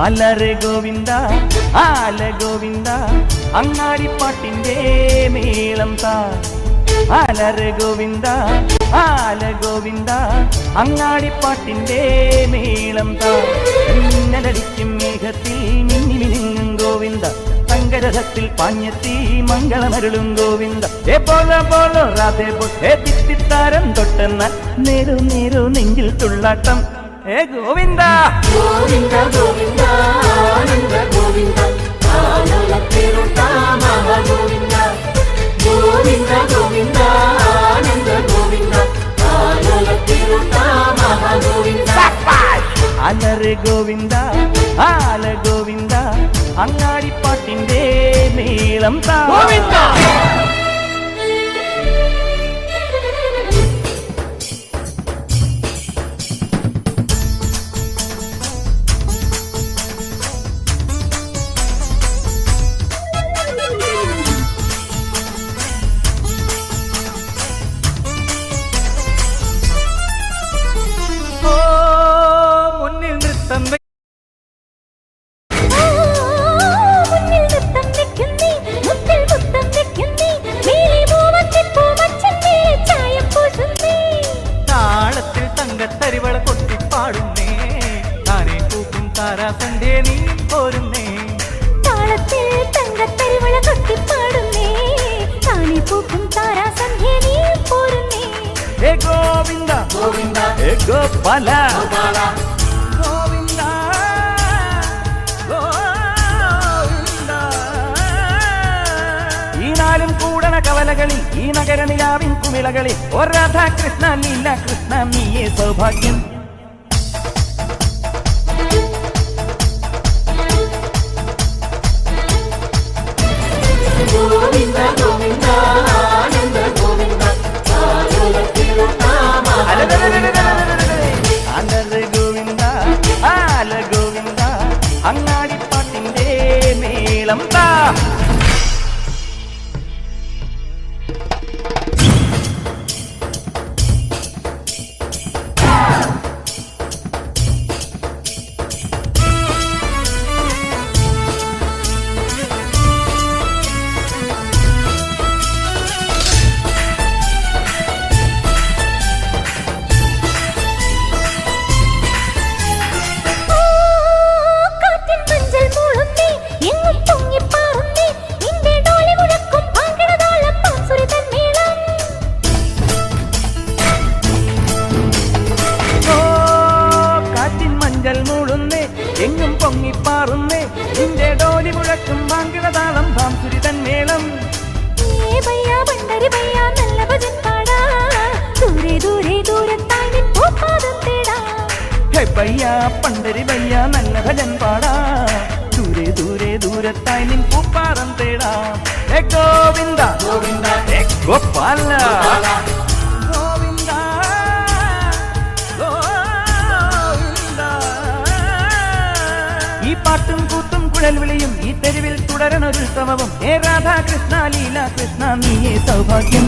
ആലരെ ഗോവിന്ദ ആല ഗോവിന്ദ അങ്ങാടിപ്പാട്ടിന്റെ മേളം താ. ആലരെ ഗോവിന്ദ ആല ഗോവിന്ദ അങ്ങാടിപ്പാട്ടിന്റെ മേളം താ. മിന്നലടിക്കും മേഘത്തിൽ മിന്നി മിനുങ്ങും ഗോവിന്ദ, തങ്കരഥത്തിൽ പാഞ്ഞെത്തി മംഗളമരുളും ഗോവിന്ദ. ഏ പോല പോലോ രാധേ ഏ തിത്തിത്താരം തൊട്ടെന്നാൽ നേരു നേരു നെഞ്ചിൽ തുള്ളാട്ടം. ഏ ഗോവിന്ദ ഗോവിന്ദ ഗോവിന്ദ ആനന്ദ ഗോവിന്ദ ആലോലത്തിരുട്ടാ മഹാഗോവിന്ദ. ഗോവിന്ദ ഗോവിന്ദ ആനന്ദ ഗോവിന്ദ ആലോലത്തിരുട്ടാ മഹാഗോവിന്ദ. അലറെ ഗോവിന്ദ ആല ഗോവിന്ദ അങ്ങാടിപ്പാട്ടിന്റെ നീളം താ. താളത്തിൽ തങ്കത്തരിവള കൊട്ടിപ്പാടുന്നേ, താനേ പൂക്കും താരാസന്റെ നീ പോരുന്നേ. താളത്തിൽ തങ്കത്തരിവള കൊട്ടിപ്പാടുന്നേ, താനേ പൂക്കും താരാസന്ധ്യ നീ പോരുന്നേ. ഹേ ഗോവിന്ദ ഗോവിന്ദ ഹേ ഗോപാല ഗോപാല ഗോവിന്ദ ഗോവിന്ദ. ഈ നാലും കൂടണ കവലകളിൽ ഈ നഗരനിലാവിൻ കുമിളകളിൽ ഓ രാധാകൃഷ്ണ ലീല കൃഷ്ണ നീയേ സൗഭാഗ്യം. ഗോവിന്ദ ഗോവിന്ദ ആനന്ദ ഗോവിന്ദ ആലോലത്തിരുട്ടാ മഹാഗോവിന്ദ. അലറെ ഗോവിന്ദ ആല ഗോവിന്ദ അങ്ങാടിപ്പാട്ടിന്റെ മേളം താ. എങ്ങും പൊങ്ങിപ്പാറുന്നേ നിന്റെ ഡോലി മുഴക്കും വാങ്കിടതാളം ഭാംസുരി തന്മേളം. ഹേ പയ്യാ പണ്ടരി പയ്യ നല്ല ഭജൻ പാടാ, ദൂരെ ദൂരെ ദൂരത്തായി നിൻ പൂപ്പാറം തേടാ. ഹേ ഗോവിന്ദ ഗോവിന്ദ ഹേ ഗോപാല ഈ പാട്ടും കൂത്തും കുഴൽ വിളിയും ഈ തെരുവിൽ തുടരണൊരുത്സവവും. ഹേ രാധാകൃഷ്ണ ലീല കൃഷ്ണ നീയേ സൗഭാഗ്യം.